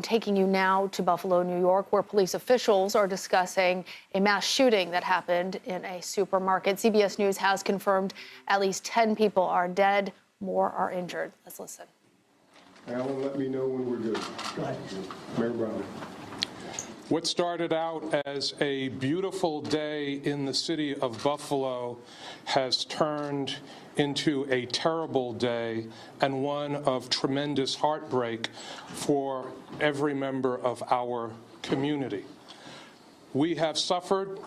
Taking you now to Buffalo, New York, where police officials are discussing a mass shooting that happened in a supermarket. CBS News has confirmed at least 10 people are dead, more are injured. Let's listen. Alan, let me know when we're good. Go ahead. Mayor Brown. What started out as a beautiful day in the city of Buffalo has turned into a terrible day and one of tremendous heartbreak for every member of our community. We have suffered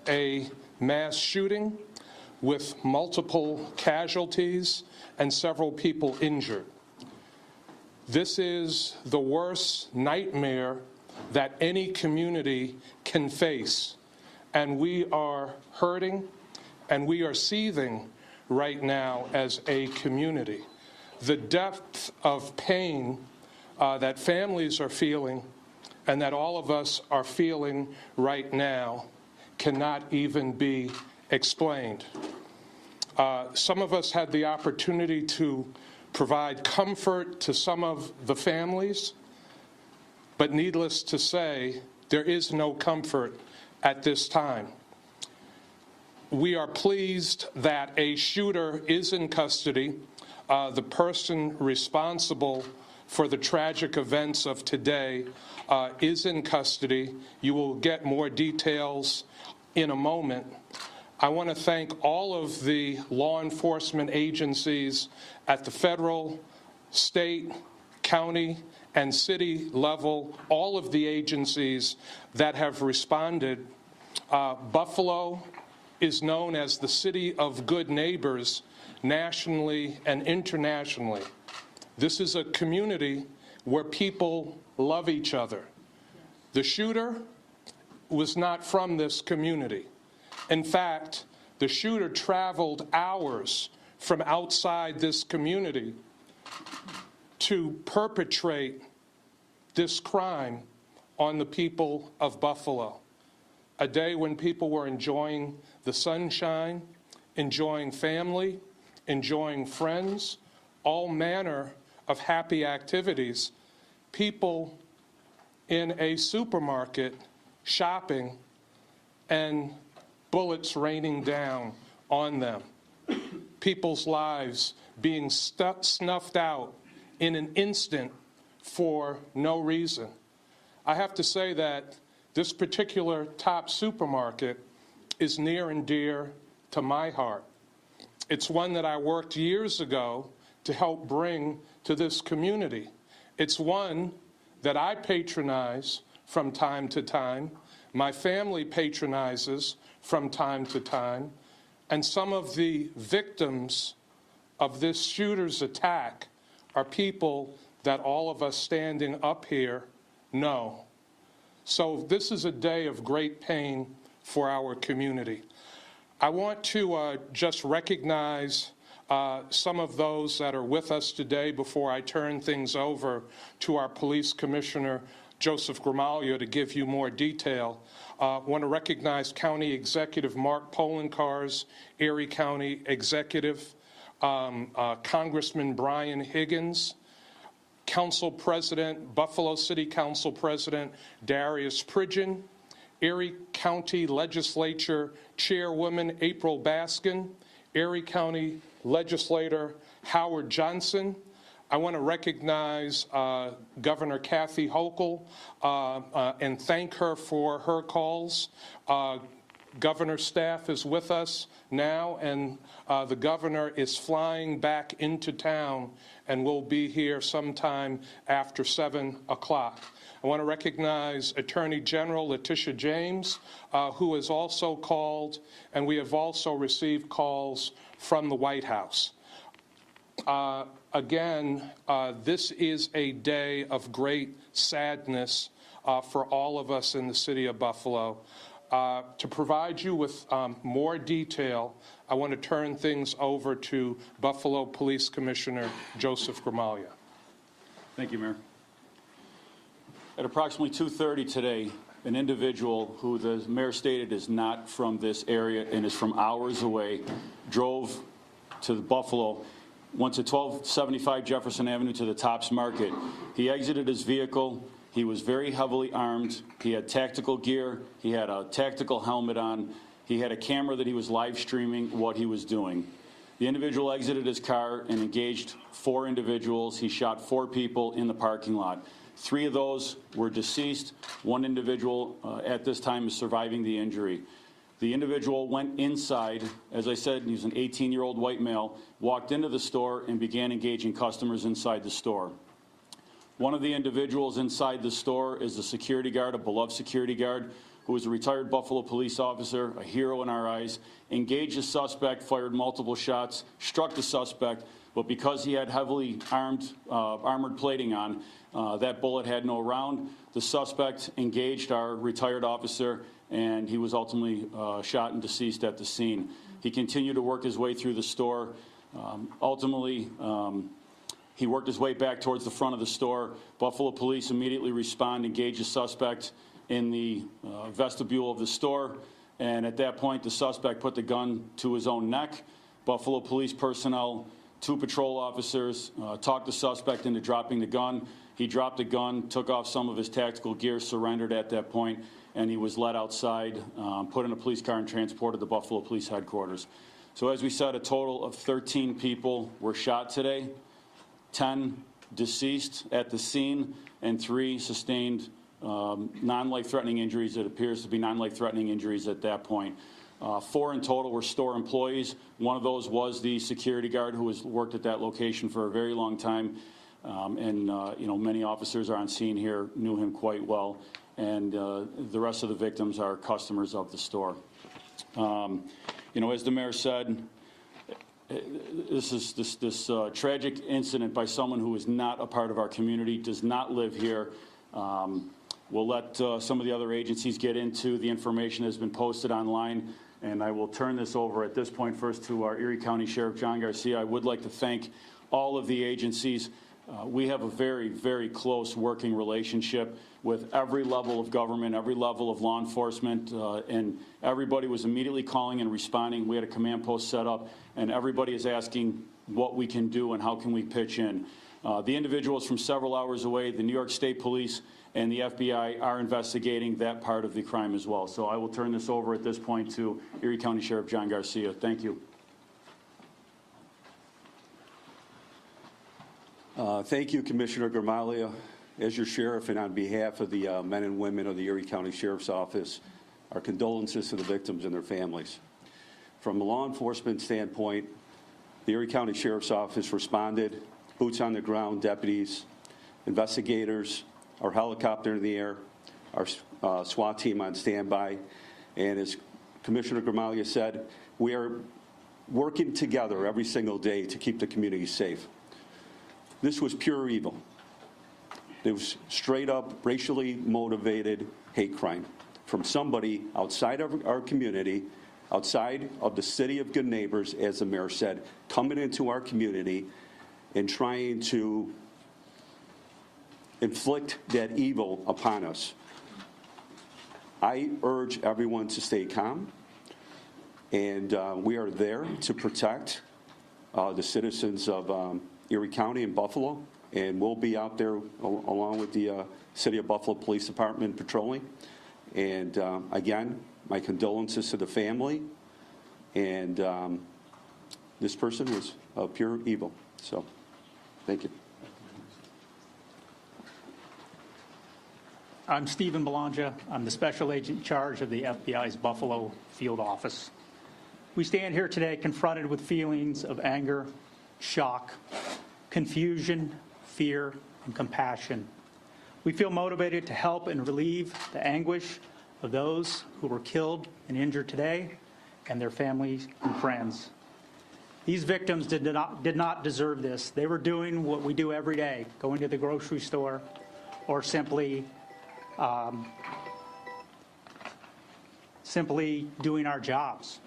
a mass shooting with multiple casualties and several people injured. This is the worst nightmare that any community can face, and we are hurting and we are seething right now as a community. The depth of pain that families are feeling and that all of us are feeling right now cannot even be explained. Some of us had the opportunity to provide comfort to some of the families, but needless to say, there is no comfort at this time. We are pleased that a shooter is in custody. The person responsible for the tragic events of today is in custody. You will get more details in a moment. I want to thank all of the law enforcement agencies at the federal, state, county, and city level, all of the agencies that have responded. Buffalo is known as the city of good neighbors nationally and internationally. This is a community where people love each other. The shooter was not from this community. In fact, the shooter traveled hours from outside this community to perpetrate this crime on the people of Buffalo. A day when people were enjoying the sunshine, enjoying family, enjoying friends, all manner of happy activities. People in a supermarket shopping and bullets raining down on them. People's lives being snuffed out in an instant for no reason. I have to say that this particular top supermarket is near and dear to my heart. It's one that I worked years ago to help bring to this community. It's one that I patronize from time to time. My family patronizes from time to time. And some of the victims of this shooter's attack are people that all of us standing up here know. So this is a day of great pain for our community. I want to just recognize some of those that are with us today before I turn things over to our police commissioner, Joseph Gramaglia, to give you more detail. I want to recognize County Executive Mark Poloncarz, Erie County Executive, Congressman Brian Higgins, Council President, Buffalo City Council President Darius Pridgeon, Erie County Legislature Chairwoman April Baskin, Erie County Legislator Howard Johnson. I want to recognize Governor Kathy Hochul and thank her for her calls. Governor's staff is with us now, and the governor is flying back into town and will be here sometime after 7 o'clock. I want to recognize Attorney General Letitia James, who has also called, and we have also received calls from the White House. Again, this is a day of great sadness for all of us in the city of Buffalo. To provide you with more detail, I want to turn things over to Buffalo Police Commissioner Joseph Gramaglia. Thank you, Mayor. At approximately 2:30 today, an individual who the mayor stated is not from this area and is from hours away drove to Buffalo, went to 1275 Jefferson Avenue to the Tops Market. He exited his vehicle. He was very heavily armed. He had tactical gear. He had a tactical helmet on. He had a camera that he was live streaming what he was doing. The individual exited his car and engaged 4 individuals. He shot 4 people in the parking lot. 3 of those were deceased. 1 individual at this time is surviving the injury. The individual went inside. As I said, he was an 18-year-old white male, walked into the store and began engaging customers inside the store. One of the individuals inside the store is a security guard, a beloved security guard, who is a retired Buffalo police officer, a hero in our eyes, engaged the suspect, fired multiple shots, struck the suspect, but because he had heavily armored plating on, that bullet had no round. The suspect engaged our retired officer, and he was ultimately shot and deceased at the scene. He continued to work his way through the store. Ultimately, he worked his way back towards the front of the store. Buffalo police immediately respond, engage the suspect in the vestibule of the store, and at that point, the suspect put the gun to his own neck. Buffalo police personnel, 2 patrol officers, talked the suspect into dropping the gun. He dropped the gun, took off some of his tactical gear, surrendered at that point, and he was led outside, put in a police car, and transported to Buffalo Police Headquarters. So as we said, a total of 13 people were shot today, 10 deceased at the scene, and 3 sustained non-life-threatening injuries. It appears to be non-life-threatening injuries at that point. 4 in total were store employees. One of those was the security guard who has worked at that location for a very long time. You know, many officers are on scene here, knew him quite well. And the rest of the victims are customers of the store. You know, as the mayor said, this tragic incident by someone who is not a part of our community, does not live here. We'll let some of the other agencies get into the information that has been posted online, and I will turn this over at this point first to our Erie County Sheriff, John Garcia. I would like to thank all of the agencies. We have a very, very close working relationship with every level of government, every level of law enforcement, and everybody was immediately calling and responding. We had a command post set up, and everybody is asking what we can do and how can we pitch in. The individuals from several hours away, the New York State Police and the FBI are investigating that part of the crime as well. So I will turn this over at this point to Erie County Sheriff John Garcia. Thank you. Thank you, Commissioner Gramaglia. As your sheriff and on behalf of the men and women of the Erie County Sheriff's Office, our condolences to the victims and their families. From a law enforcement standpoint, the Erie County Sheriff's Office responded, boots on the ground, deputies, investigators, our helicopter in the air, our SWAT team on standby, and as Commissioner Gramaglia said, we are working together every single day to keep the community safe. This was pure evil. It was straight up racially motivated hate crime from somebody outside of our community, outside of the city of good neighbors, as the mayor said, coming into our community and trying to inflict that evil upon us. I urge everyone to stay calm, and we are there to protect the citizens of Erie County and Buffalo, and we'll be out there along with the City of Buffalo Police Department patrolling. And again, my condolences to the family, and this person was pure evil. So, thank you. I'm Stephen Belongia. I'm the Special Agent in charge of the FBI's Buffalo Field Office. We stand here today confronted with feelings of anger, shock, confusion, fear, and compassion. We feel motivated to help and relieve the anguish of those who were killed and injured today and their families and friends. These victims did not deserve this. They were doing what we do every day, going to the grocery store or simply doing our jobs.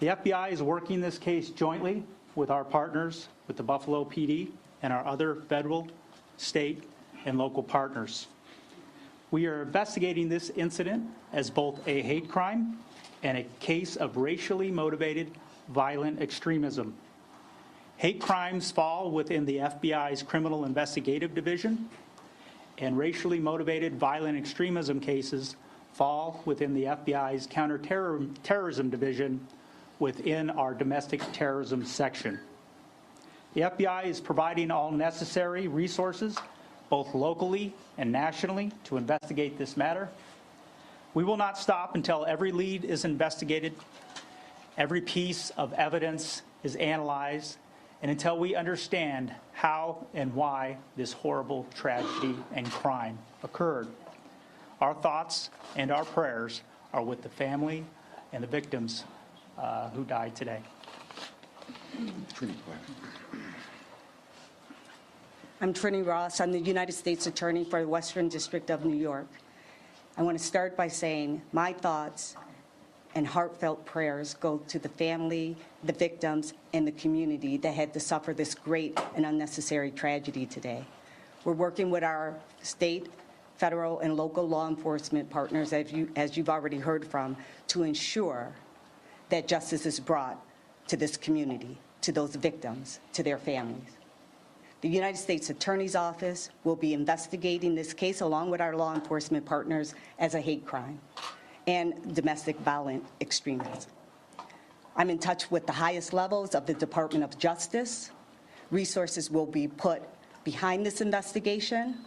The FBI is working this case jointly with our partners, with the Buffalo PD and our other federal, state, and local partners. We are investigating this incident as both a hate crime and a case of racially motivated violent extremism. Hate crimes fall within the FBI's Criminal Investigative Division, and racially motivated violent extremism cases fall within the FBI's counterterrorism division within our domestic terrorism section. The FBI is providing all necessary resources, both locally and nationally, to investigate this matter. We will not stop until every lead is investigated, every piece of evidence is analyzed, and until we understand how and why this horrible tragedy and crime occurred. Our thoughts and our prayers are with the family and the victims who died today. I'm Trini Ross. I'm the United States Attorney for the Western District of New York. I want to start by saying my thoughts and heartfelt prayers go to the family, the victims, and the community that had to suffer this great and unnecessary tragedy today. We're working with our state, federal, and local law enforcement partners, as you've already heard from, to ensure that justice is brought to this community, to those victims, to their families. The United States Attorney's Office will be investigating this case along with our law enforcement partners as a hate crime and domestic violent extremism. I'm in touch with the highest levels of the Department of Justice. Resources will be put behind this investigation.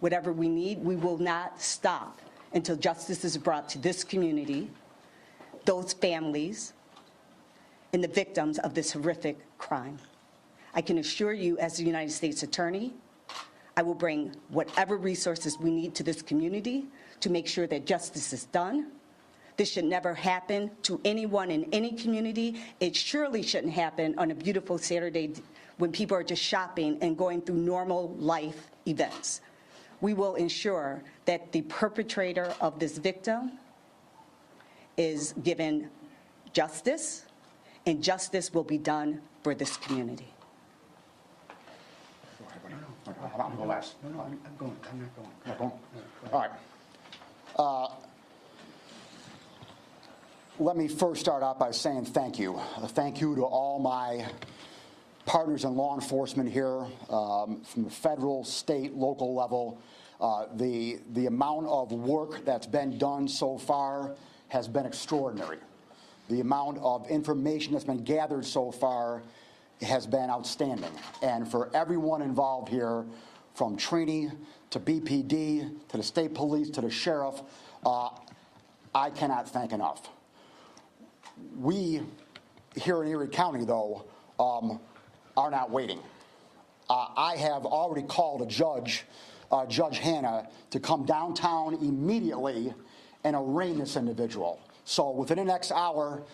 Whatever we need, we will not stop until justice is brought to this community, those families, and the victims of this horrific crime. I can assure you, as the United States Attorney, I will bring whatever resources we need to this community to make sure that justice is done. This should never happen to anyone in any community. It surely shouldn't happen on a beautiful Saturday when people are just shopping and going through normal life events. We will ensure that the perpetrator of this victim is given justice, and justice will be done for this community. I'm going last. No, I'm going. I'm not going. All right. Let me first start out by saying thank you. Thank you to all my partners in law enforcement here, from the federal, state, local level. The amount of work that's been done so far has been extraordinary. The amount of information that's been gathered so far has been outstanding. And for everyone involved here, from Trini to BPD to the state police to the sheriff, I cannot thank enough. We here in Erie County, though, are not waiting. I have already called a judge, Judge Hanna, to come downtown immediately and arraign this individual. So within the next hour,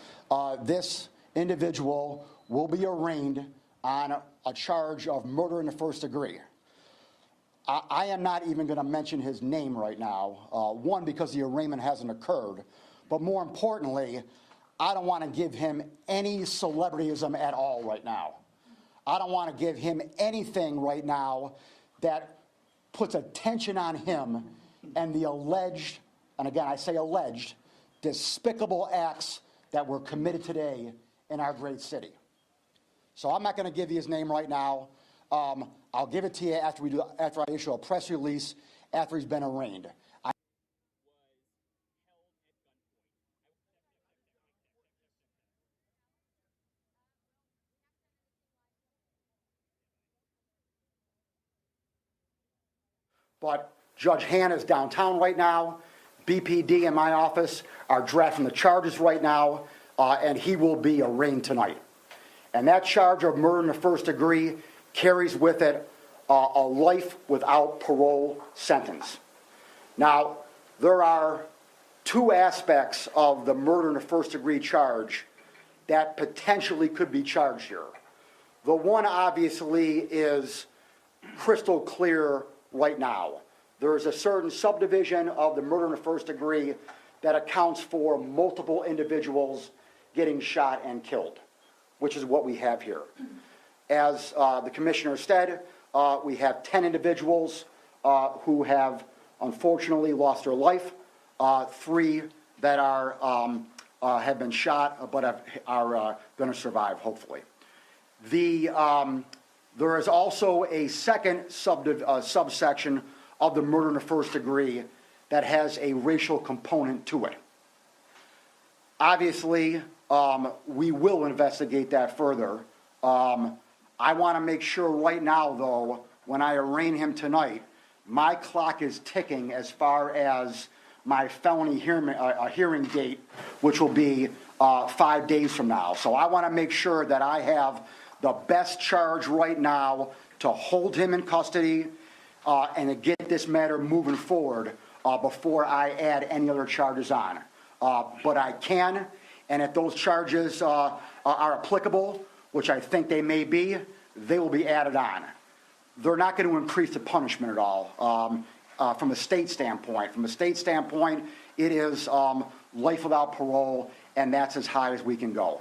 this individual will be arraigned on a charge of murder in the first degree. I am not even going to mention his name right now, one, because the arraignment hasn't occurred, but more importantly, I don't want to give him any celebrityism at all right now. I don't want to give him anything right now that puts attention on him and the alleged, and again I say alleged, despicable acts that were committed today in our great city. So I'm not going to give you his name right now. I'll give it to you after I issue a press release after he's been arraigned. But Judge Hanna is downtown right now. BPD in my office are drafting the charges right now, and he will be arraigned tonight. And that charge of murder in the first degree carries with it a life without parole sentence. Now, there are two aspects of the murder in the first degree charge that potentially could be charged here. The one, obviously, is crystal clear right now. There is a certain subdivision of the murder in the first degree that accounts for multiple individuals getting shot and killed, which is what we have here. As the commissioner said, we have 10 individuals who have unfortunately lost their life, 3 that have been shot but are going to survive, hopefully. There is also a second subsection of the murder in the first degree that has a racial component to it. Obviously, we will investigate that further. I want to make sure right now, though, when I arraign him tonight, my clock is ticking as far as my felony hearing date, which will be 5 days from now. So I want to make sure that I have the best charge right now to hold him in custody and to get this matter moving forward before I add any other charges on. But I can, and if those charges are applicable, which I think they may be, they will be added on. They're not going to increase the punishment at all from a state standpoint. From a state standpoint, it is life without parole, and that's as high as we can go.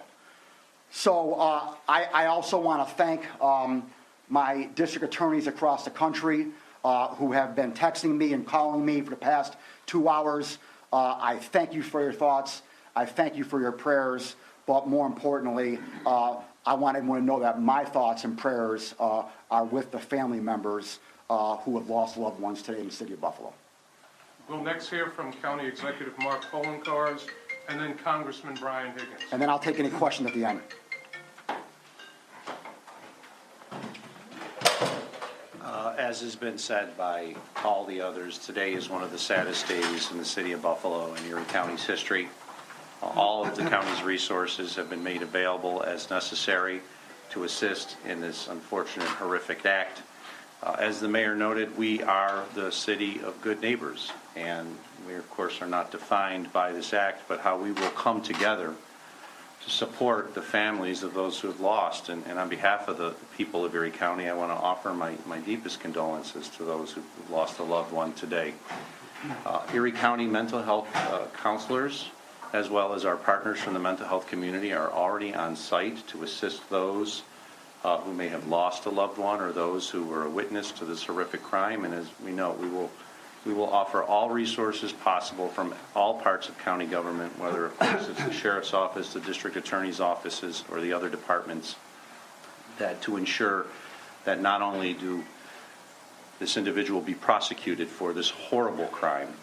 So I also want to thank my district attorneys across the country who have been texting me and calling me for the past 2 hours. I thank you for your thoughts. I thank you for your prayers. But more importantly, I want everyone to know that my thoughts and prayers are with the family members who have lost loved ones today in the city of Buffalo. We'll next hear from County Executive Mark Poloncarz and then Congressman Brian Higgins. And then I'll take any questions at the end. As has been said by all the others, today is one of the saddest days in the city of Buffalo and Erie County's history. All of the county's resources have been made available as necessary to assist in this unfortunate, horrific act. As the mayor noted, we are the city of good neighbors, and we, of course, are not defined by this act, but how we will come together to support the families of those who have lost. And on behalf of the people of Erie County, I want to offer my deepest condolences to those who've lost a loved one today. Erie County mental health counselors, as well as our partners from the mental health community, are already on site to assist those who may have lost a loved one or those who were a witness to this horrific crime. And as we know, we will offer all resources possible from all parts of county government, whether of course it's the sheriff's office, the district attorney's offices, or the other departments, that to ensure that not only do this individual be prosecuted for this horrible crime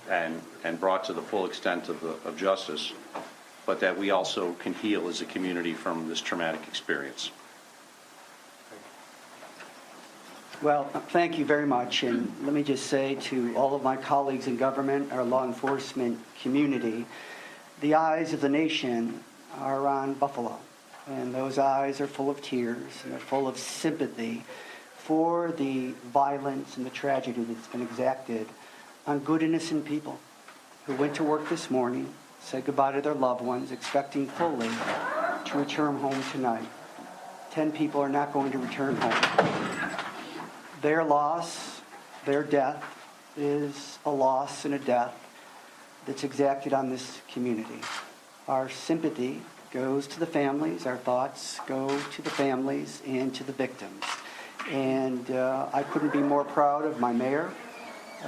and brought to the full extent of justice, but that we also can heal as a community from this traumatic experience. Well, thank you very much. And let me just say to all of my colleagues in government, our law enforcement community, the eyes of the nation are on Buffalo. And those eyes are full of tears and they're full of sympathy for the violence and the tragedy that's been exacted on good, innocent people who went to work this morning, said goodbye to their loved ones, expecting fully to return home tonight. 10 people are not going to return home. Their loss, their death, is a loss and a death that's exacted on this community. Our sympathy goes to the families. Our thoughts go to the families and to the victims. And I couldn't be more proud of my mayor,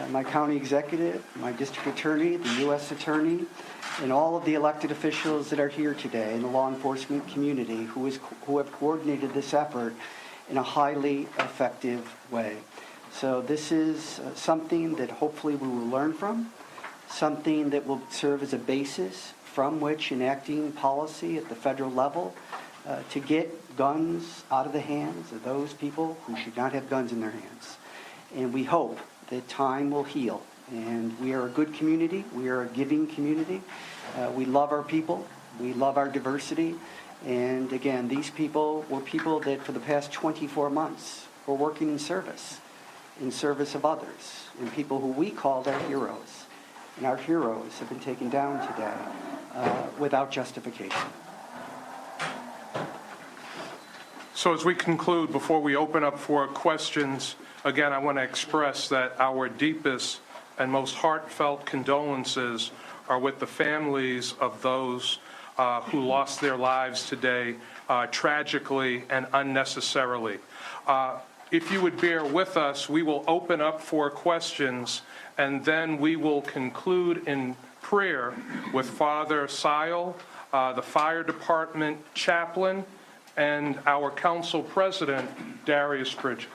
my county executive, my district attorney, the U.S. attorney, and all of the elected officials that are here today in the law enforcement community who have coordinated this effort in a highly effective way. So this is something that hopefully we will learn from, something that will serve as a basis from which enacting policy at the federal level to get guns out of the hands of those people who should not have guns in their hands. And we hope that time will heal. And we are a good community. We are a giving community. We love our people. We love our diversity. And again, these people were people that for the past 24 months were working in service of others, and people who we called our heroes. And our heroes have been taken down today without justification. So as we conclude, before we open up for questions, again, I want to express that our deepest and most heartfelt condolences are with the families of those who lost their lives today tragically and unnecessarily. If you would bear with us, we will open up for questions, and then we will conclude in prayer with Father Seil, the fire department chaplain, and our council president, Darius Bridges.